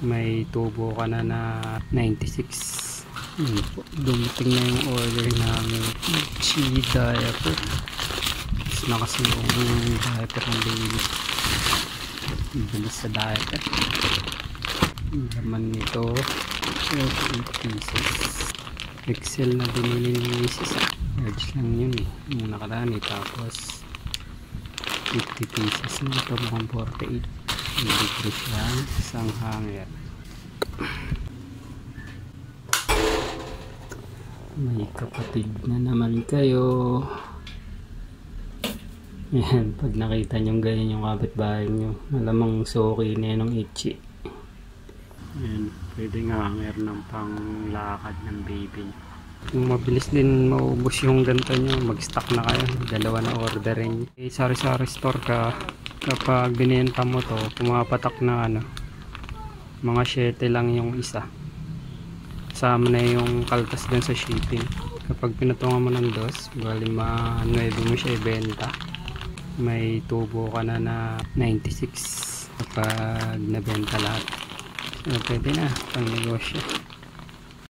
may tubo ka na na 96. Yun po, dumating na yung order namin. Chi diaper. Tapos na kasi yung diaper ng baby. Bilis sa diaper. Laman nito 48 pieces. Excel na binili ni Mrs. Large lang yun eh, yung nakaraan eh. Tapos 50 pieces na ito, mukhang 48. Libre siya, isang hanger. May kapatid na naman kayo. Yan, pag nakita nyo ganyan yung kapitbahay nyo, malamang suki na yan ng itchy. Yan, pwede nga hanger ng panglakad ng baby nyo. Kung mabilis din maubos yung ganito nyo, mag-stock na kayo, dalawa na orderin. Sari-sari store ka, kapag binenta mo to, pumapatak na ano, mga 7 lang yung isa. Kasama na yung kaltas din sa shipping. Kapag pinutungan mo ng dos, bali ma-9 mo siya ibenta. May tubo ka na na 96 kapag nabenta lahat. So, pwede na pang negosyo.